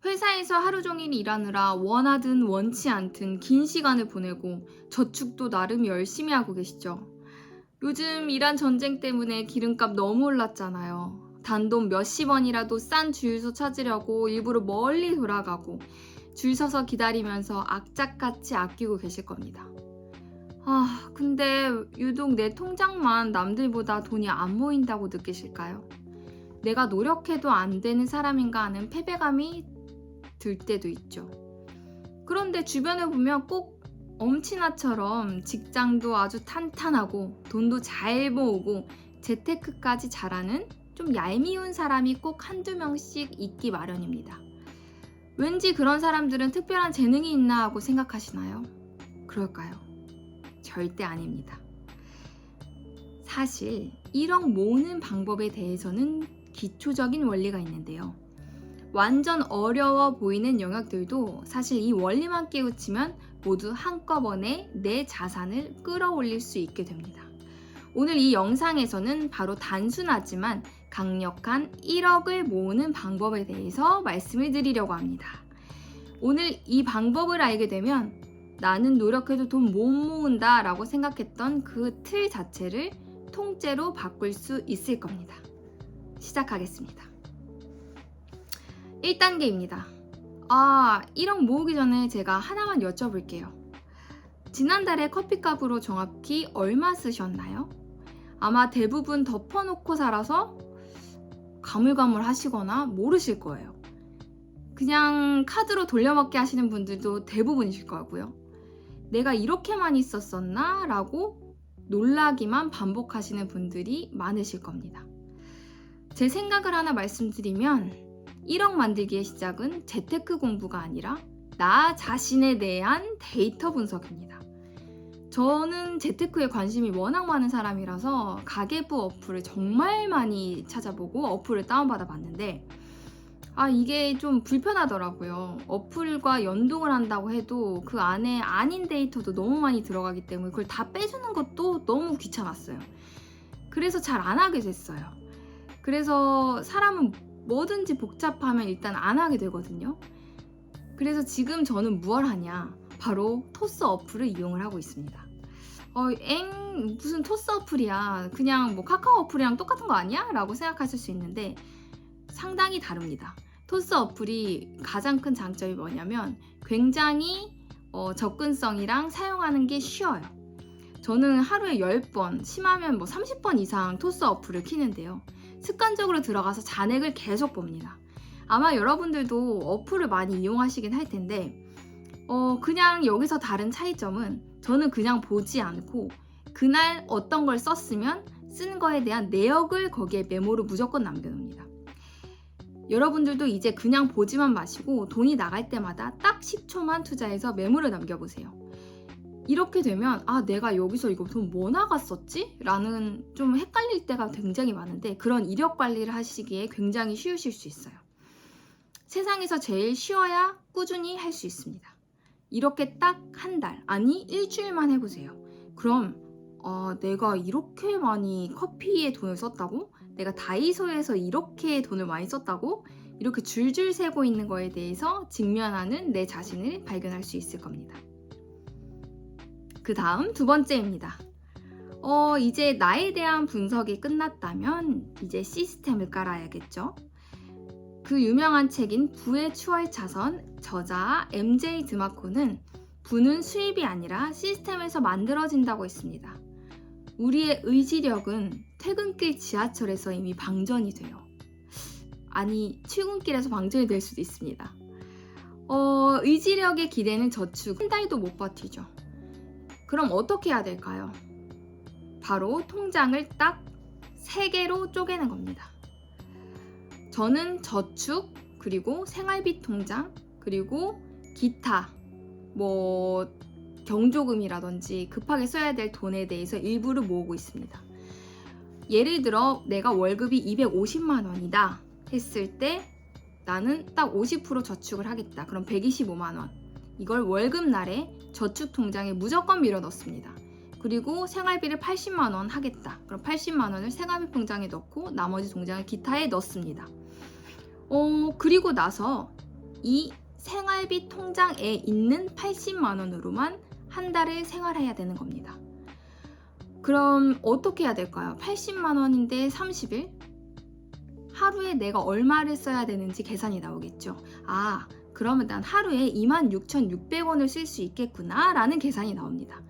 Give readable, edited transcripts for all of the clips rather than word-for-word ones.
회사에서 하루 종일 일하느라 원하든 원치 않든 긴 시간을 보내고 저축도 나름 열심히 하고 계시죠. 요즘 이란 전쟁 때문에 기름값 너무 올랐잖아요. 단돈 몇십 원이라도 싼 주유소 찾으려고 일부러 멀리 돌아가고 줄 서서 기다리면서 악착같이 아끼고 계실 겁니다. 근데 유독 내 통장만 남들보다 돈이 안 모인다고 느끼실까요? 내가 노력해도 안 되는 사람인가 하는 패배감이 들 때도 있죠. 그런데 주변을 보면 꼭 엄친아처럼 직장도 아주 탄탄하고 돈도 잘 모으고 재테크까지 잘하는 좀 얄미운 사람이 꼭 한두 명씩 있기 마련입니다. 왠지 그런 사람들은 특별한 재능이 있나 하고 생각하시나요? 그럴까요? 절대 아닙니다. 사실 1억 모으는 방법에 대해서는 기초적인 원리가 있는데요. 완전 어려워 보이는 영역들도 사실 이 원리만 깨우치면 모두 한꺼번에 내 자산을 끌어올릴 수 있게 됩니다. 오늘 이 영상에서는 바로 단순하지만 강력한 1억을 모으는 방법에 대해서 말씀을 드리려고 합니다. 오늘 이 방법을 알게 되면 나는 노력해도 돈 못 모은다 라고 생각했던 그 틀 자체를 통째로 바꿀 수 있을 겁니다. 시작하겠습니다. 1단계입니다. 1억 모으기 전에 제가 하나만 여쭤볼게요. 지난달에 커피값으로 정확히 얼마 쓰셨나요? 아마 대부분 덮어놓고 살아서 가물가물하시거나 모르실 거예요. 그냥 카드로 돌려막기 하시는 분들도 대부분이실 거고요. 내가 이렇게 많이 썼었나? 라고 놀라기만 반복하시는 분들이 많으실 겁니다. 제 생각을 하나 말씀드리면 1억 만들기의 시작은 재테크 공부가 아니라 나 자신에 대한 데이터 분석입니다. 저는 재테크에 관심이 워낙 많은 사람이라서 가계부 어플을 정말 많이 찾아보고 어플을 다운받아 봤는데 이게 좀 불편하더라고요. 어플과 연동을 한다고 해도 그 안에 아닌 데이터도 너무 많이 들어가기 때문에 그걸 다 빼주는 것도 너무 귀찮았어요. 그래서 잘 안 하게 됐어요. 그래서 사람은 뭐든지 복잡하면 일단 안 하게 되거든요. 그래서 지금 저는 무얼 하냐? 바로 토스 어플을 이용을 하고 있습니다. 무슨 토스 어플이야? 그냥 뭐 카카오 어플이랑 똑같은 거 아니야? 라고 생각하실 수 있는데 상당히 다릅니다. 토스 어플이 가장 큰 장점이 뭐냐면 굉장히 접근성이랑 사용하는 게 쉬워요. 저는 하루에 10번, 심하면 30번 이상 토스 어플을 키는데요. 습관적으로 들어가서 잔액을 계속 봅니다. 아마 여러분들도 어플을 많이 이용하시긴 할 텐데 그냥 여기서 다른 차이점은 저는 그냥 보지 않고 그날 어떤 걸 썼으면 쓴 거에 대한 내역을 거기에 메모로 무조건 남겨놓습니다. 여러분들도 이제 그냥 보지만 마시고 돈이 나갈 때마다 딱 10초만 투자해서 메모를 남겨보세요. 이렇게 되면 내가 여기서 이거 돈 뭐 나갔었지? 라는 좀 헷갈릴 때가 굉장히 많은데 그런 이력 관리를 하시기에 굉장히 쉬우실 수 있어요. 세상에서 제일 쉬워야 꾸준히 할 수 있습니다. 이렇게 딱 한 달, 아니 일주일만 해보세요. 그럼 내가 이렇게 많이 커피에 돈을 썼다고? 내가 다이소에서 이렇게 돈을 많이 썼다고? 이렇게 줄줄 세고 있는 거에 대해서 직면하는 내 자신을 발견할 수 있을 겁니다. 그 다음 두 번째입니다. 이제 나에 대한 분석이 끝났다면 이제 시스템을 깔아야겠죠. 그 유명한 책인 부의 추월차선 저자 MJ 드마코는 부는 수입이 아니라 시스템에서 만들어진다고 했습니다. 우리의 의지력은 퇴근길 지하철에서 이미 방전이 돼요. 아니, 출근길에서 방전이 될 수도 있습니다. 의지력의 기대는 저축 한 달도 못 버티죠. 그럼 어떻게 해야 될까요? 바로 통장을 딱 3개로 쪼개는 겁니다. 저는 저축, 그리고 생활비 통장, 그리고 기타, 경조금이라든지 급하게 써야 될 돈에 대해서 일부를 모으고 있습니다. 예를 들어 내가 월급이 250만 원이다 했을 때 나는 딱 50% 저축을 하겠다. 그럼 125만 원. 이걸 월급날에 저축 통장에 무조건 밀어 넣습니다. 그리고 생활비를 80만 원 하겠다. 그럼 80만 원을 생활비 통장에 넣고 나머지 통장을 기타에 넣습니다. 그리고 나서 이 생활비 통장에 있는 80만 원으로만 한 달을 생활해야 되는 겁니다. 그럼 어떻게 해야 될까요? 80만 원인데 30일? 하루에 내가 얼마를 써야 되는지 계산이 나오겠죠. 아, 그러면 난 하루에 26,600원을 쓸 수 있겠구나 라는 계산이 나옵니다.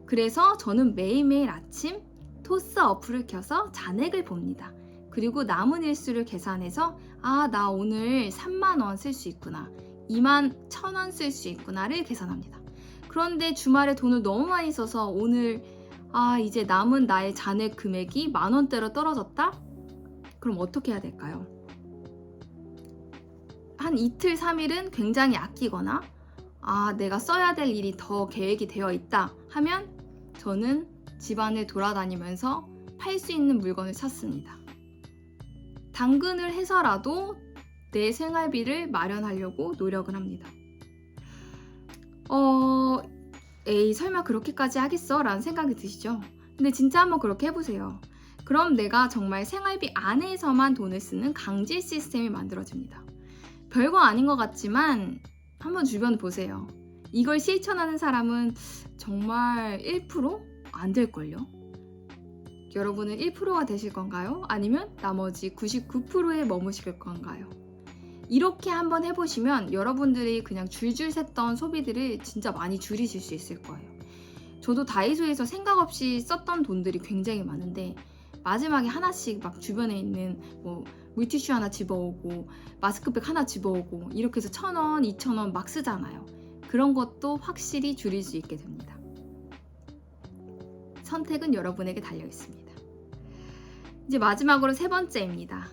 그래서 저는 매일매일 아침 토스 어플을 켜서 잔액을 봅니다. 그리고 남은 일수를 계산해서 아, 나 오늘 3만 원 쓸 수 있구나, 2만 1,000원 쓸 수 있구나를 계산합니다. 그런데 주말에 돈을 너무 많이 써서 오늘 이제 남은 나의 잔액 금액이 10,000원대로 떨어졌다? 그럼 어떻게 해야 될까요? 한 이틀 3일은 굉장히 아끼거나 내가 써야 될 일이 더 계획이 되어 있다 하면 저는 집안을 돌아다니면서 팔 수 있는 물건을 찾습니다. 당근을 해서라도 내 생활비를 마련하려고 노력을 합니다. 에이, 설마 그렇게까지 하겠어? 라는 생각이 드시죠? 근데 진짜 한번 그렇게 해보세요. 그럼 내가 정말 생활비 안에서만 돈을 쓰는 강제 시스템이 만들어집니다. 별거 아닌 것 같지만 한번 주변 보세요. 이걸 실천하는 사람은 정말 1%? 안 될걸요? 여러분은 1%가 되실 건가요? 아니면 나머지 99%에 머무실 건가요? 이렇게 한번 해보시면 여러분들이 그냥 줄줄 샜던 소비들을 진짜 많이 줄이실 수 있을 거예요. 저도 다이소에서 생각 없이 썼던 돈들이 굉장히 많은데 마지막에 하나씩 막 주변에 있는 물티슈 하나 집어오고 마스크팩 하나 집어오고 이렇게 해서 1,000원, 2,000원 막 쓰잖아요. 그런 것도 확실히 줄일 수 있게 됩니다. 선택은 여러분에게 달려 있습니다. 이제 마지막으로 3번째입니다.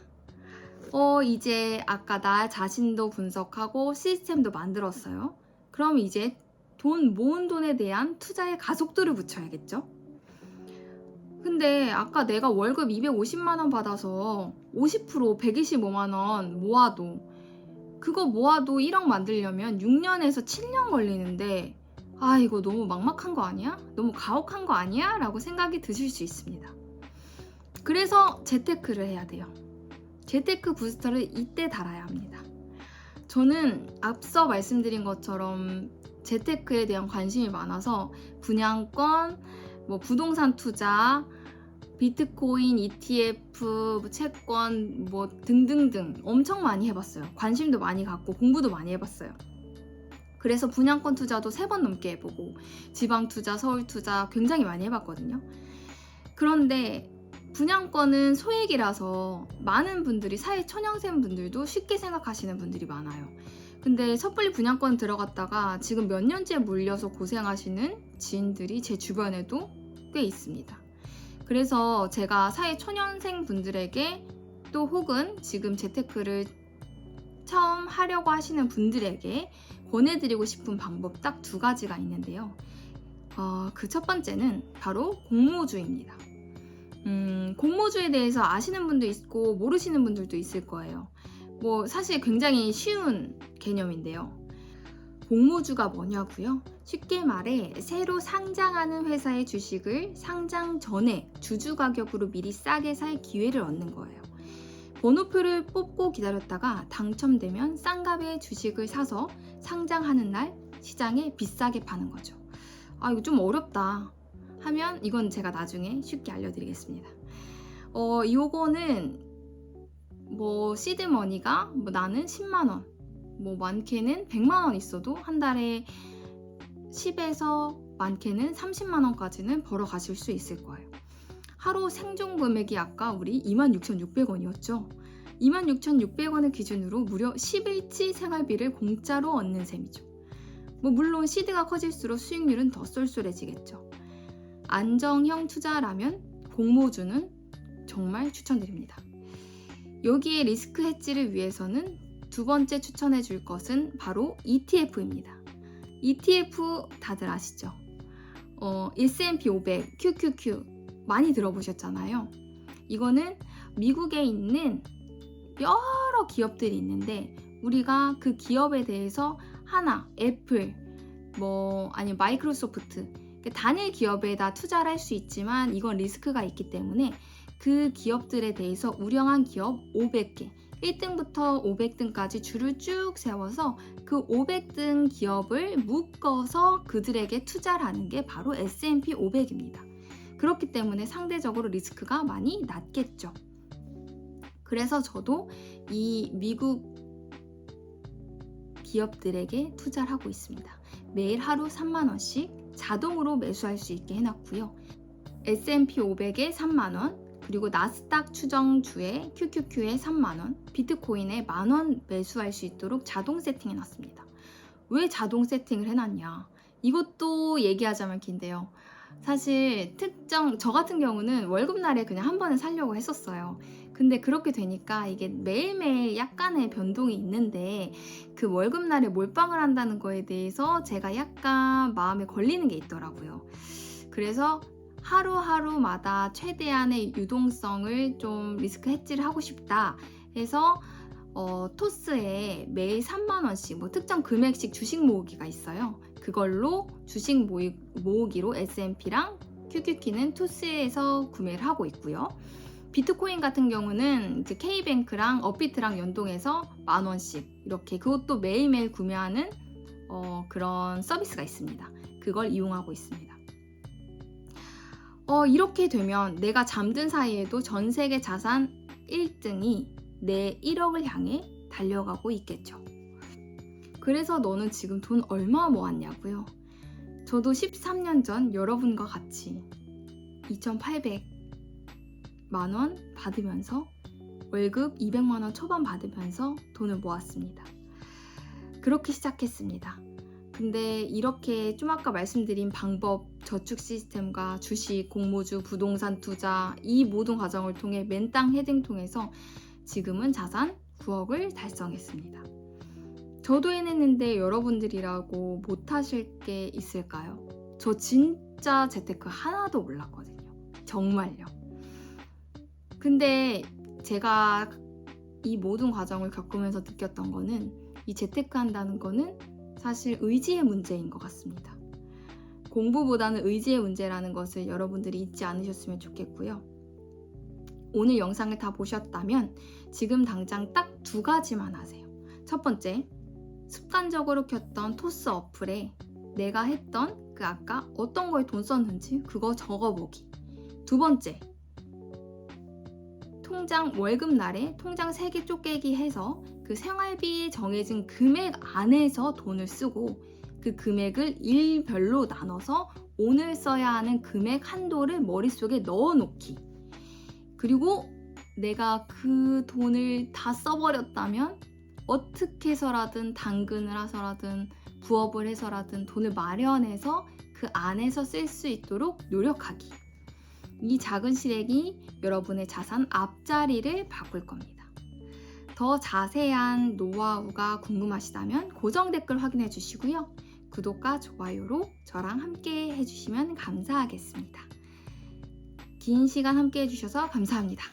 이제 아까 나 자신도 분석하고 시스템도 만들었어요. 그럼 이제 모은 돈에 대한 투자의 가속도를 붙여야겠죠? 근데 아까 내가 월급 250만 원 받아서 50% 125만 원 모아도 그거 모아도 1억 만들려면 6년에서 7년 걸리는데 이거 너무 막막한 거 아니야? 너무 가혹한 거 아니야? 라고 생각이 드실 수 있습니다. 그래서 재테크를 해야 돼요. 재테크 부스터를 이때 달아야 합니다. 저는 앞서 말씀드린 것처럼 재테크에 대한 관심이 많아서 분양권, 부동산 투자, 비트코인, ETF, 채권 등등등 엄청 많이 해봤어요. 관심도 많이 갖고 공부도 많이 해봤어요. 그래서 분양권 투자도 3번 넘게 해보고 지방 투자, 서울 투자 굉장히 많이 해봤거든요. 그런데 분양권은 소액이라서 많은 분들이 사회초년생 분들도 쉽게 생각하시는 분들이 많아요. 근데 섣불리 분양권 들어갔다가 지금 몇 년째 물려서 고생하시는 지인들이 제 주변에도 꽤 있습니다. 그래서 제가 사회초년생 분들에게 또 혹은 지금 재테크를 처음 하려고 하시는 분들에게 권해드리고 싶은 방법 딱 2가지가 있는데요. 그 첫 번째는 바로 공모주입니다. 공모주에 대해서 아시는 분도 있고 모르시는 분들도 있을 거예요. 사실 굉장히 쉬운 개념인데요. 공모주가 뭐냐고요? 쉽게 말해 새로 상장하는 회사의 주식을 상장 전에 주주 가격으로 미리 싸게 살 기회를 얻는 거예요. 번호표를 뽑고 기다렸다가 당첨되면 싼 값의 주식을 사서 상장하는 날 시장에 비싸게 파는 거죠. 이거 좀 어렵다 하면 이건 제가 나중에 쉽게 알려드리겠습니다. 이거는 시드머니가 나는 10만원, 많게는 100만원 있어도 한 달에 10에서 많게는 30만원까지는 벌어 가실 수 있을 거예요. 하루 생존 금액이 아까 우리 26,600원이었죠. 26,600원을 기준으로 무려 10일치 생활비를 공짜로 얻는 셈이죠. 물론 시드가 커질수록 수익률은 더 쏠쏠해지겠죠. 안정형 투자라면 공모주는 정말 추천드립니다. 여기에 리스크 해지를 위해서는 2번째 추천해 줄 것은 바로 ETF입니다. ETF 다들 아시죠? S&P 500, QQQ 많이 들어보셨잖아요. 이거는 미국에 있는 여러 기업들이 있는데 우리가 그 기업에 대해서 하나, 애플, 아니면 마이크로소프트 단일 기업에다 투자를 할 수 있지만 이건 리스크가 있기 때문에 그 기업들에 대해서 우량한 기업 500개 1등부터 500등까지 줄을 쭉 세워서 그 500등 기업을 묶어서 그들에게 투자를 하는 게 바로 S&P 500입니다. 그렇기 때문에 상대적으로 리스크가 많이 낮겠죠. 그래서 저도 이 미국 기업들에게 투자를 하고 있습니다. 매일 하루 3만 원씩 자동으로 매수할 수 있게 해놨고요. S&P 500에 3만 원, 그리고 나스닥 추정주에 QQQ에 3만 원, 비트코인에 만원 매수할 수 있도록 자동 세팅해놨습니다. 왜 자동 세팅을 해놨냐? 이것도 얘기하자면 긴데요. 사실 저 같은 경우는 월급날에 그냥 한 번에 살려고 했었어요. 근데 그렇게 되니까 이게 매일매일 약간의 변동이 있는데 그 월급날에 몰빵을 한다는 거에 대해서 제가 약간 마음에 걸리는 게 있더라고요. 그래서 하루하루마다 최대한의 유동성을 좀 리스크 해지를 하고 싶다 해서 토스에 매일 3만 원씩 특정 금액씩 주식 모으기가 있어요. 그걸로 주식 모으기로 S&P랑 QQQ는 토스에서 구매를 하고 있고요. 비트코인 같은 경우는 이제 K뱅크랑 업비트랑 연동해서 만 원씩 이렇게 그것도 매일매일 구매하는 그런 서비스가 있습니다. 그걸 이용하고 있습니다. 이렇게 되면 내가 잠든 사이에도 전 세계 자산 1등이 내 1억을 향해 달려가고 있겠죠. 그래서 너는 지금 돈 얼마 모았냐고요? 저도 13년 전 여러분과 같이 2,800만 원 받으면서 월급 200만 원 초반 받으면서 돈을 모았습니다. 그렇게 시작했습니다. 근데 이렇게 좀 아까 말씀드린 방법, 저축 시스템과 주식, 공모주, 부동산 투자 이 모든 과정을 통해 맨땅 헤딩 통해서 지금은 자산 9억을 달성했습니다. 저도 해냈는데 여러분들이라고 못하실 게 있을까요? 저 진짜 재테크 하나도 몰랐거든요. 정말요. 근데 제가 이 모든 과정을 겪으면서 느꼈던 거는 이 재테크 한다는 거는 사실 의지의 문제인 것 같습니다. 공부보다는 의지의 문제라는 것을 여러분들이 잊지 않으셨으면 좋겠고요. 오늘 영상을 다 보셨다면 지금 당장 딱 2가지만 하세요. 첫 번째, 습관적으로 켰던 토스 어플에 내가 했던 그 아까 어떤 거에 돈 썼는지 그거 적어보기. 2번째, 통장 월급날에 통장 3개 쪼개기 해서 그 생활비에 정해진 금액 안에서 돈을 쓰고 그 금액을 일별로 나눠서 오늘 써야 하는 금액 한도를 머릿속에 넣어놓기. 그리고 내가 그 돈을 다 써버렸다면 어떻게 해서라든 당근을 해서라든 부업을 해서라든 돈을 마련해서 그 안에서 쓸 수 있도록 노력하기. 이 작은 실행이 여러분의 자산 앞자리를 바꿀 겁니다. 더 자세한 노하우가 궁금하시다면 고정 댓글 확인해 주시고요. 구독과 좋아요로 저랑 함께 해주시면 감사하겠습니다. 긴 시간 함께 해주셔서 감사합니다.